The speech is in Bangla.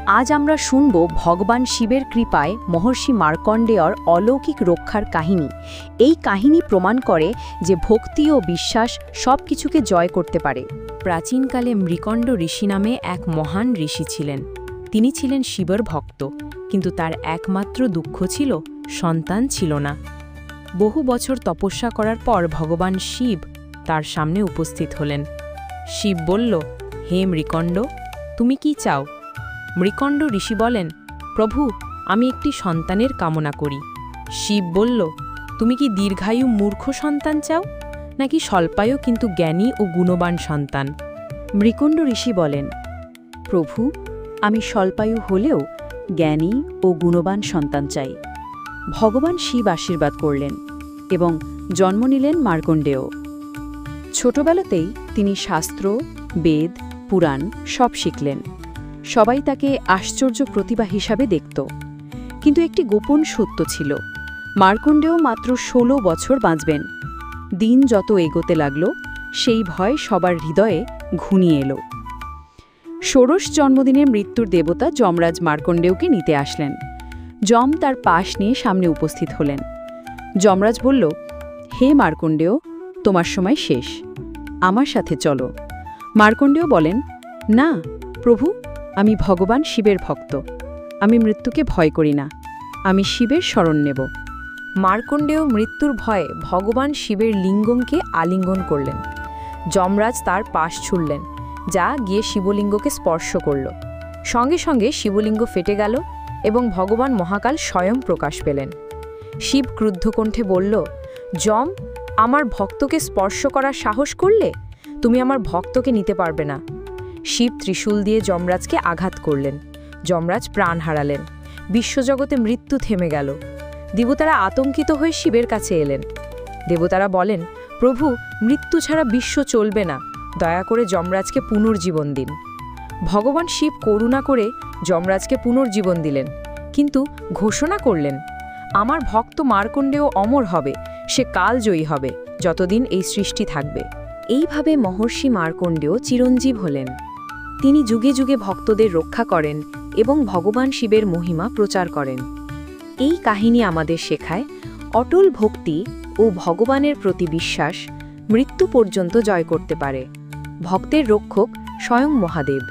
আজ আমরা শুনব ভগবান শিবের কৃপায় মহর্ষি মার্কণ্ডেয়র অলৌকিক রক্ষার কাহিনী। এই কাহিনী প্রমাণ করে যে ভক্তি ও বিশ্বাস সব কিছুকে জয় করতে পারে। প্রাচীনকালে মৃকণ্ড ঋষি নামে এক মহান ঋষি ছিলেন। তিনি ছিলেন শিবের ভক্ত, কিন্তু তার একমাত্র দুঃখ ছিল সন্তান ছিল না। বহু বছর তপস্যা করার পর ভগবান শিব তার সামনে উপস্থিত হলেন। শিব বলল, হে মৃকণ্ড, তুমি কি চাও? মৃকণ্ড ঋষি বলেন, প্রভু, আমি একটি সন্তানের কামনা করি। শিব বলল, তুমি কি দীর্ঘায়ু মূর্খ সন্তান চাও, নাকি স্বল্পায়ু কিন্তু জ্ঞানী ও গুণবান সন্তান? মৃকণ্ড ঋষি বলেন, প্রভু, আমি স্বল্পায়ু হলেও জ্ঞানী ও গুণবান সন্তান চাই। ভগবান শিব আশীর্বাদ করলেন এবং জন্ম নিলেন মার্কণ্ডেয়। ছোটবেলাতেই তিনি শাস্ত্র, বেদ, পুরাণ সব শিখলেন। সবাই তাকে আশ্চর্য প্রতিভা হিসাবে দেখত। কিন্তু একটি গোপন সত্য ছিল, মার্কণ্ডেয় মাত্র ১৬ বছর বাঁচবেন। দিন যত এগোতে লাগল, সেই ভয় সবার হৃদয়ে ঘুনিয়ে এলো। ষোড়শ জন্মদিনে মৃত্যুর দেবতা যমরাজ মার্কণ্ডেয়কে নিতে আসলেন। যম তার পাশ নিয়ে সামনে উপস্থিত হলেন। যমরাজ বলল, হে মার্কণ্ডেয়, তোমার সময় শেষ, আমার সাথে চলো। মার্কণ্ডেয় বলেন, না প্রভু, আমি ভগবান শিবের ভক্ত, আমি মৃত্যুকে ভয় করি না, আমি শিবের শরণ নেব। মার্কণ্ডেয় মৃত্যুর ভয়ে ভগবান শিবের লিঙ্গমকে আলিঙ্গন করলেন। যমরাজ তার পাশ ছুঁড়লেন, যা গিয়ে শিবলিঙ্গকে স্পর্শ করল। সঙ্গে সঙ্গে শিবলিঙ্গ ফেটে গেল এবং ভগবান মহাকাল স্বয়ং প্রকাশ পেলেন। শিব ক্রুদ্ধ কণ্ঠে বলল, যম, আমার ভক্তকে স্পর্শ করার সাহস করলে? তুমি আমার ভক্তকে নিতে পারবে না। শিব ত্রিশূল দিয়ে যমরাজকে আঘাত করলেন। যমরাজ প্রাণ হারালেন। বিশ্বজগতে মৃত্যু থেমে গেল। দেবতারা আতঙ্কিত হয়ে শিবের কাছে এলেন। দেবতারা বলেন, প্রভু, মৃত্যু ছাড়া বিশ্ব চলবে না, দয়া করে যমরাজকে পুনর্জীবন দিন। ভগবান শিব করুণা করে যমরাজকে পুনর্জীবন দিলেন, কিন্তু ঘোষণা করলেন, আমার ভক্ত মার্কণ্ডেয় অমর হবে, সে কালজয়ী হবে, যতদিন এই সৃষ্টি থাকবে। এইভাবে মহর্ষি মার্কণ্ডেয় চিরঞ্জীব হলেন। তিনি যুগে যুগে ভক্তদের রক্ষা করেন এবং ভগবান শিবের মহিমা প্রচার করেন। এই কাহিনী আমাদের শেখায়, অটল ভক্তি ও ভগবানের প্রতি বিশ্বাস মৃত্যু পর্যন্ত জয় করতে পারে। ভক্তের রক্ষক স্বয়ং মহাদেব।